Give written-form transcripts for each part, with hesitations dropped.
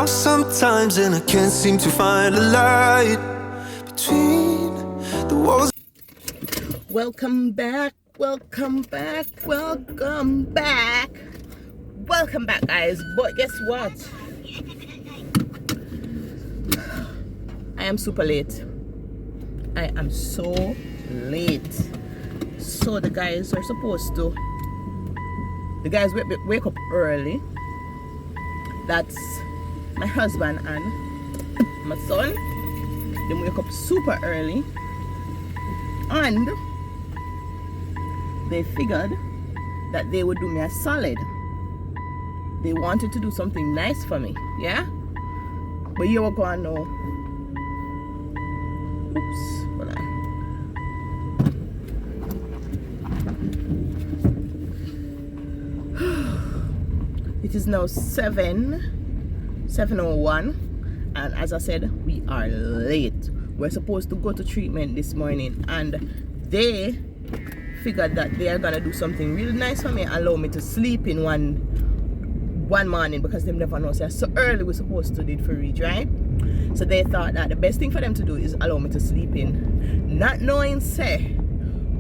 lost sometimes and I can't seem to find a light between the walls. Welcome back, welcome back, welcome back. Welcome back, guys. But guess what? I am super late. I am so late. So the guys are supposed to, the guys wake up early. That's my husband and my son. They wake up super early and they figured that they would do me a solid. They wanted to do something nice for me, yeah? But you were going now. Oops, hold on. It is now 7:01, and as I said, we are late. We're supposed to go to treatment this morning, and they figured that they are gonna do something really nice for me, allow me to sleep in one morning, because they never know, so early we're supposed to do it for reach, right? So they thought that the best thing for them to do is allow me to sleep in, not knowing, say,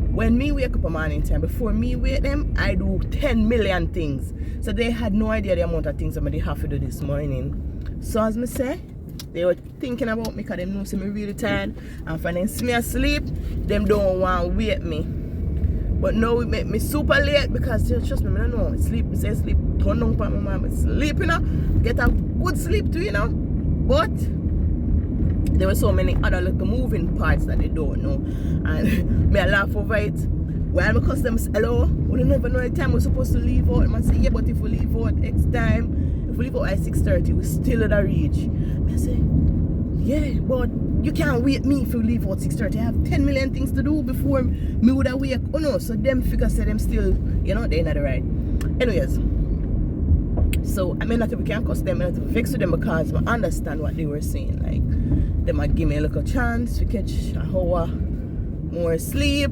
when me wake up a morning time, before me wake them, I do 10 million things. So they had no idea the amount of things they have to do this morning. So as me say, they were thinking about me because they know see me really tired, and for them see me asleep, them don't want to wake me. But now it make me super late, because trust me, I don't know, sleep, me say sleep, turn down for my mom, sleep, you know, get a good sleep too, you know. But there were so many other little moving parts that they don't know, and me I laugh over it. While my customers, hello, we don't even know the time we're supposed to leave out. I say, yeah, but if we leave out X time, if we leave out at 6:30, we still at a reach. I say, yeah, but you can't wait me if we leave out 6:30. I have 10 million things to do before me would have wake. Oh no, so them figures say them still, you know, they're not right. Anyways, so I mean, not if we can't cuss them, I not if vex with them, because I understand what they were saying. Like, they might give me a little chance to catch a hour more sleep.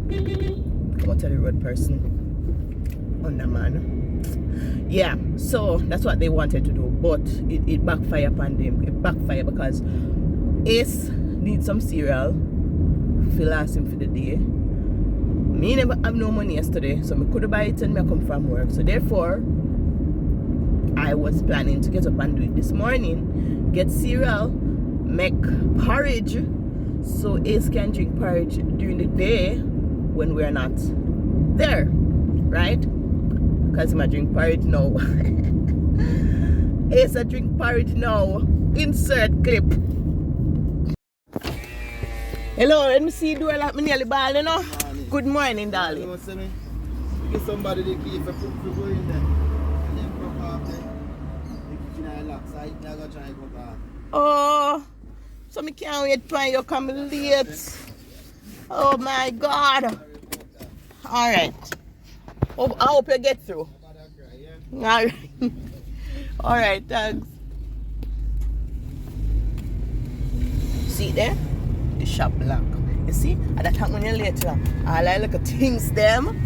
Come on, tell the road person on the man. Yeah, so that's what they wanted to do, but it backfired upon them. It backfired because Ace needs some cereal. Phil asked him for the day. Me never have no money yesterday, so I couldn't buy it and I come from work. So therefore, I was planning to get up and do it this morning. Get cereal, make porridge, so Ace can drink porridge during the day when we're not there, right? Because I drink porridge now. Ace I drink porridge now. Insert clip. Hello, let me see you do a lot. Me nearly ball, you know. Good morning, darling. You know what I mean? Get somebody the key for go in there. And then come off there. The kitchen I lock, so I not gonna try to go back. Oh, so me can't wait for you come late. Oh my God. All right. Oh, I hope you get through. All right. All right, thanks. See there? The shop lock. You see? At that time when you're late, all I look at things them,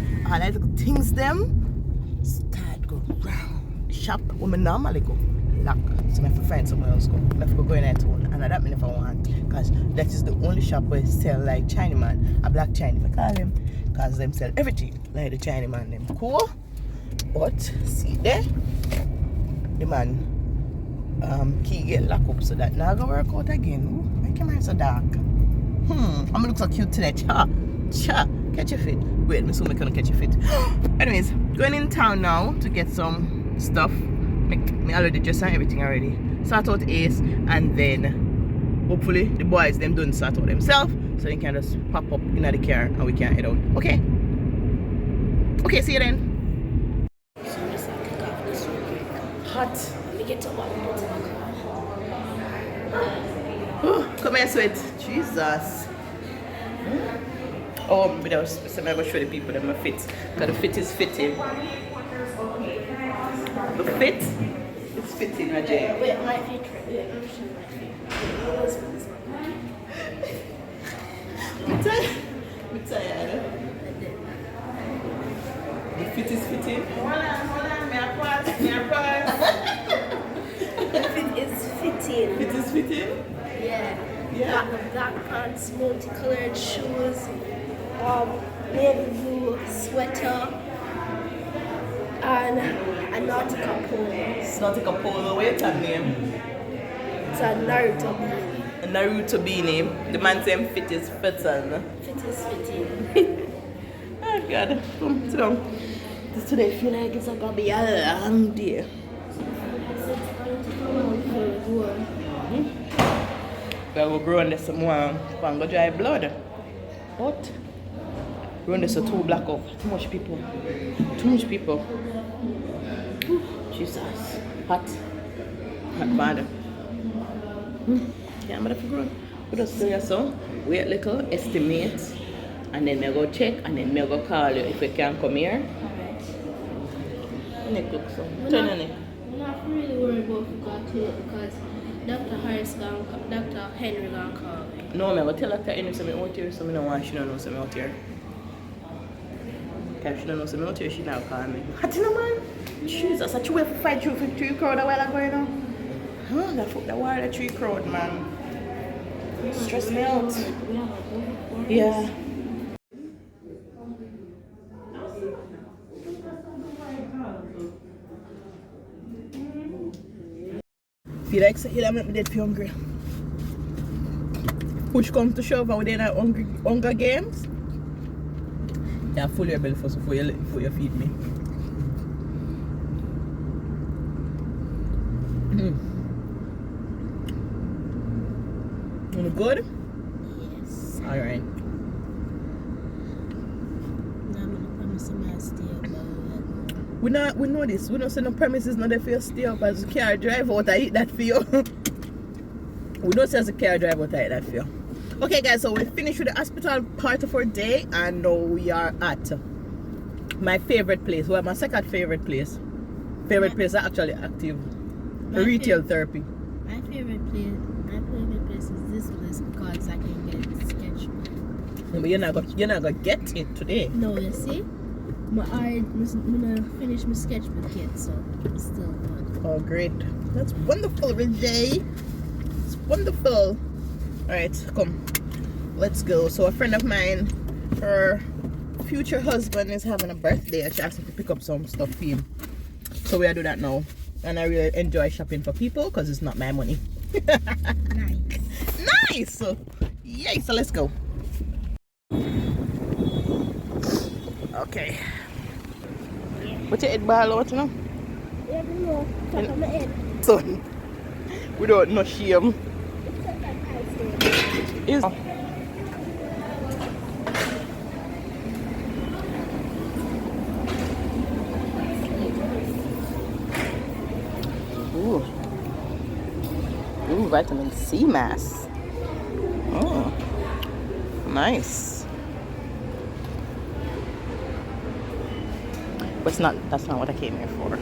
start go round the shop where I normally go. Lock. So I have to find somewhere else go. I have to go in that one. And that means if I want. Because that is the only shop where they sell like Chinaman. A black Chinaman, I call him. Because them sell everything like the Chinaman. Them cool. But see there? The man key get locked up, so that now gonna work out again. Ooh, my camera so dark. I'm gonna look so cute today. Cha. Catch your fit. Wait, me soon gonna catch your fit. Anyways, going in town now to get some stuff. Me already dressed and everything already. Sort out Ace, and then hopefully the boys them don't sort out themselves, so they can just pop up in the car and we can head out. Okay? Okay, see you then. Hot. Let me get to one. Come here, sweat. Jesus. Oh, but I was I'm going to show the people that my fit. Because the fit is fitting. The fit is fitting, Ajay. Wait, my feet. Wait, I'm showing my feet. I'm tired. The fit is fitting. Hold on. May I pause? The fit is Got the black pants, multicolored shoes, navy blue sweater, and a nautical polo. It's not like a polo. What's that name? It's a Naruto beanie. A Naruto beanie. The man's name fit is fitting. Fit is fitting. Oh God. Come, sit down. Today feel like it's gonna be a long day. We will grow on this some more and go dry blood. What? Run this so too black up. Too much people. Too much people. Jesus. Hot. Hot bad. Yeah, I'm gonna grow. We just say so. Wait a little, estimate, and then me go check, and then me go call you if we can come here. Neck look so. Turn on it. I'm not really worried about if we got to it because Dr. Henry gonna call me. No, me go tell Dr. Henry something out here, so I don't want she don't know something out here. If she don't know something out here, she now call me. What you know, man? Jesus, I tried to fight through for 3 crowd a while ago, you know? Huh? That fuck that war, the 3 crowd, man. Stress me out. Yeah. Feel like you don't make me dead for hungry. Push come to shove out there in Hunger Games. Yeah, full your belly first before you feed me. You good? Yes. Alright. Now I'm gonna promise him I'll stay up. We know this. We don't say no premises not there for you stay up as a car driver out I eat that for you. We don't say as a car driver out I eat that for you. Okay guys, so we finished with the hospital part of our day and now we are at my favorite place. Well, my second favorite place. Favorite place is actually active. Retail therapy. My favorite place is this place because I can get sketch. No, but you're not gonna get it today. No, you see? I'm gonna finish my sketchbook yet, so it's still good. Oh great. That's wonderful, Renee. It's wonderful. Alright, come. Let's go. So a friend of mine, her future husband is having a birthday and she asked me to pick up some stuff for him. So we'll do that now. And I really enjoy shopping for people because it's not my money. Nice. Nice! So, yay, so let's go. Okay. What's your head ball out, you know? Yeah, no, talk on my head. Son, without no shame. Is Ooh, vitamin C mask. Oh, nice. But that's not what I came here for.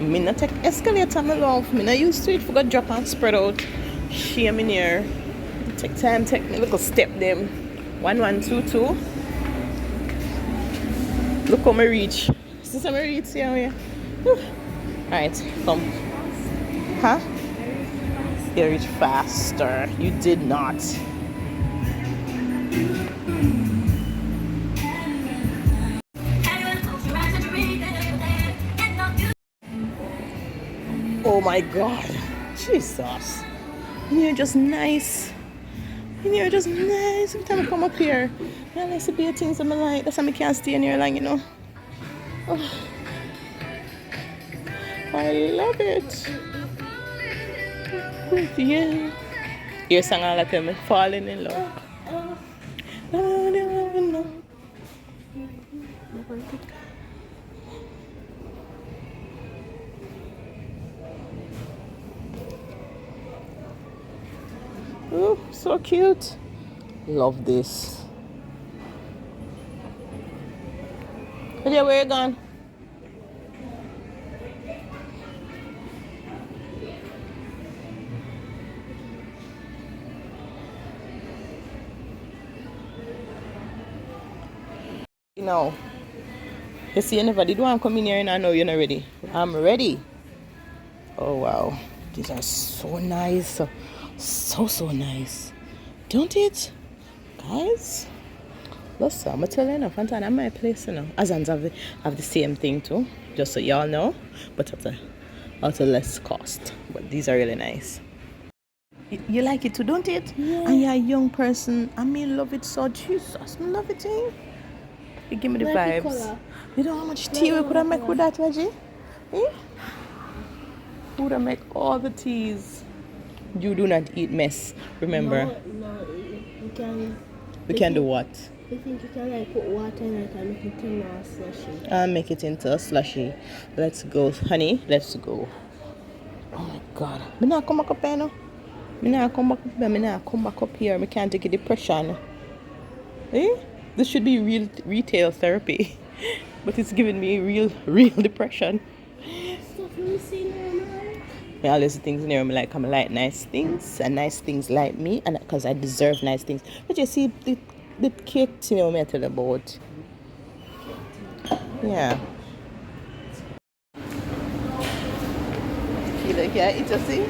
Me not take escalator, my love. Me not used to it for go drop and spread out. Shame in here. Take time, take me little step them. 1, 1, 2, 2. Look how me reach. See how me reach here. Alright, come. Huh? You reach faster. You did not. Oh my God, Jesus! You're just nice. You're just nice. Every time I come up here, I like to be things in my life. That's why I can't stay in here long, you know. Oh, I love it. With you. Your song all the time, falling in love. Oh, so cute. Love this. Okay, where you going? No. You see, you never did want to come in here and I know you're not ready. I'm ready. Oh, wow. These are so nice. So nice. Don't it? Guys? Listen, I'm telling you, Fantana, I'm my place, you know. Azans have the same thing too. Just so y'all know. But at a less cost. But these are really nice. You like it too, don't it? Yeah. And you're a young person. I mean, love it so. Jesus, I love it, eh? You give me the Like the vibes. colour. You know how much tea we could have make with that, Reggie? Eh? We would have make all the teas. You do not eat mess, remember? No, you can. We can do what? You think you can like put water in it and make it into a slushy? I'll make it into a slushy. Let's go, honey. Let's go. Oh my God. Me not come back up here, no. Me not come back up here. Me not come back up here. Me can't take a depression. Eh? This should be real retail therapy. But it's giving me real depression. Stuff we see now. Me always things in here, I like nice things, and nice things like me, and because I deserve nice things. But you see, the cake thing I tell you about. Yeah. Feel like yeah, it's a see.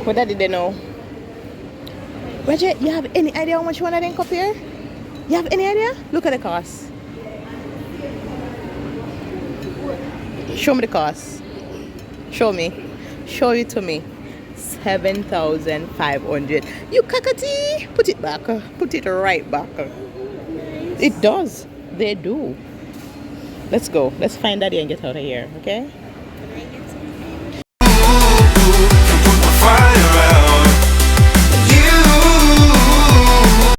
What did they know? Roger, you have any idea how much one of them cup here? You have any idea? Look at the cost. Show me the cost. Show me. Show it to me. 7,500. You cockatoo! Put it back. Put it right back. It does. They do. Let's go. Let's find Daddy and get out of here, okay?